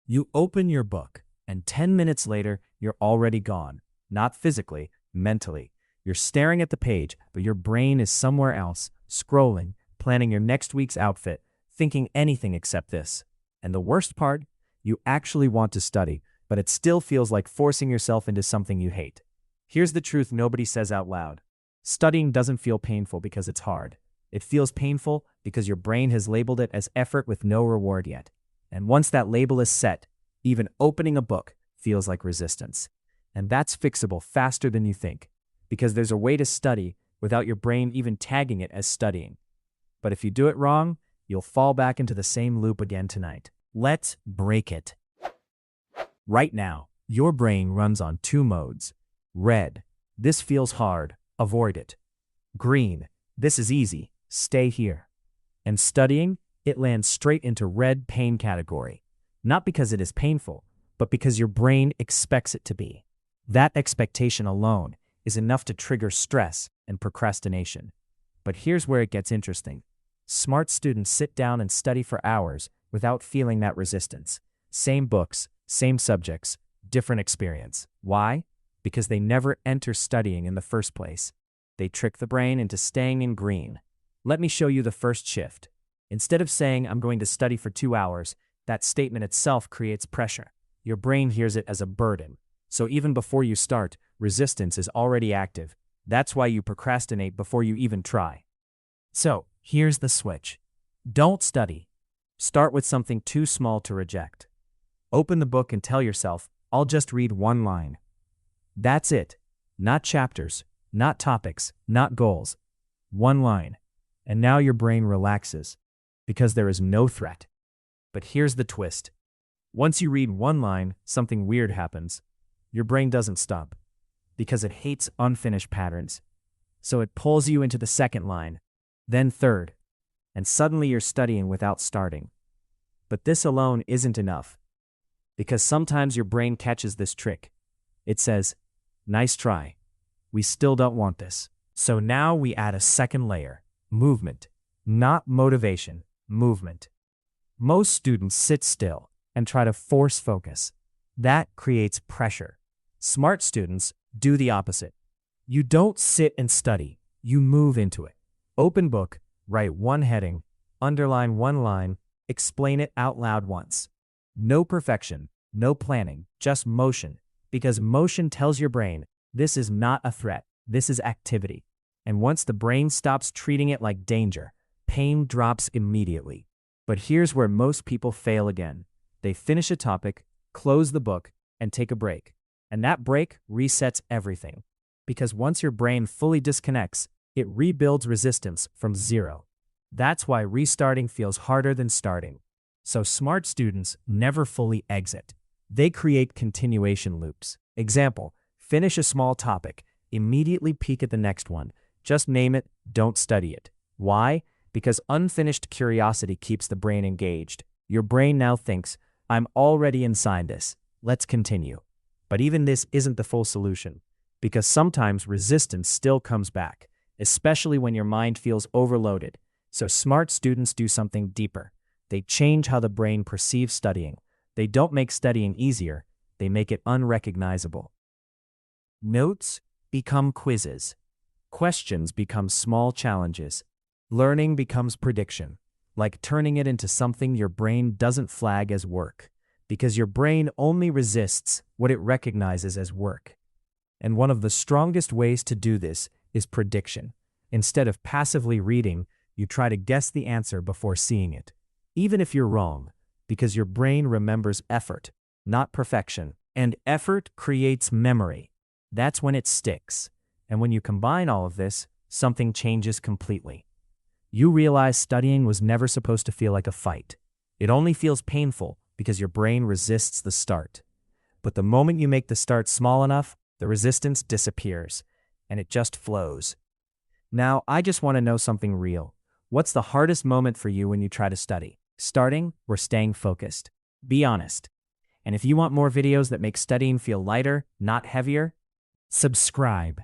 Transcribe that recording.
You open your book, and 10 minutes later, you're already gone. Not physically, mentally. You're staring at the page, but your brain is somewhere else, scrolling, planning your next week's outfit, thinking anything except this. And the worst part? You actually want to study, but it still feels like forcing yourself into something you hate. Here's the truth nobody says out loud. Studying doesn't feel painful because it's hard. It feels painful because your brain has labeled it as effort with no reward yet. And once that label is set, even opening a book feels like resistance. And that's fixable faster than you think, because there's a way to study without your brain even tagging it as studying. But if you do it wrong, you'll fall back into the same loop again tonight. Let's break it. Right now, your brain runs on two modes. Red, this feels hard, avoid it. Green, this is easy, stay here. And studying, it lands straight into red pain category. Not because it is painful, but because your brain expects it to be. That expectation alone is enough to trigger stress and procrastination. But here's where it gets interesting. Smart students sit down and study for hours without feeling that resistance. Same books, same subjects, different experience. Why? Because they never enter studying in the first place. They trick the brain into staying in green. Let me show you the first shift. Instead of saying, I'm going to study for 2 hours, that statement itself creates pressure. Your brain hears it as a burden. So even before you start, resistance is already active. That's why you procrastinate before you even try. So, here's the switch. Don't study. Start with something too small to reject. Open the book and tell yourself, I'll just read one line. That's it. Not chapters, not topics, not goals. One line. And now your brain relaxes, because there is no threat. But here's the twist. Once you read one line, something weird happens. Your brain doesn't stop, because it hates unfinished patterns. So it pulls you into the second line, then third, and suddenly you're studying without starting. But this alone isn't enough, because sometimes your brain catches this trick. It says, nice try. We still don't want this. So now we add a second layer, movement. Not motivation, movement. Most students sit still and try to force focus. That creates pressure. Smart students do the opposite. You don't sit and study, you move into it. Open book, write one heading, underline one line, explain it out loud once. No perfection, no planning, just motion, because motion tells your brain, this is not a threat, this is activity. And once the brain stops treating it like danger, pain drops immediately. But here's where most people fail again. They finish a topic, close the book, and take a break. And that break resets everything. Because once your brain fully disconnects, it rebuilds resistance from zero. That's why restarting feels harder than starting. So smart students never fully exit. They create continuation loops. Example, finish a small topic, immediately peek at the next one. Just name it, don't study it. Why? Because unfinished curiosity keeps the brain engaged. Your brain now thinks, I'm already inside this. Let's continue. But even this isn't the full solution, because sometimes resistance still comes back, especially when your mind feels overloaded. So smart students do something deeper. They change how the brain perceives studying. They don't make studying easier, they make it unrecognizable. Notes become quizzes. Questions become small challenges. Learning becomes prediction, like turning it into something your brain doesn't flag as work, because your brain only resists what it recognizes as work. And one of the strongest ways to do this is prediction. Instead of passively reading, you try to guess the answer before seeing it, even if you're wrong, because your brain remembers effort, not perfection. And effort creates memory. That's when it sticks. And when you combine all of this, something changes completely. You realize studying was never supposed to feel like a fight. It only feels painful because your brain resists the start. But the moment you make the start small enough, the resistance disappears, and it just flows. Now, I just want to know something real. What's the hardest moment for you when you try to study? Starting or staying focused? Be honest. And if you want more videos that make studying feel lighter, not heavier, subscribe.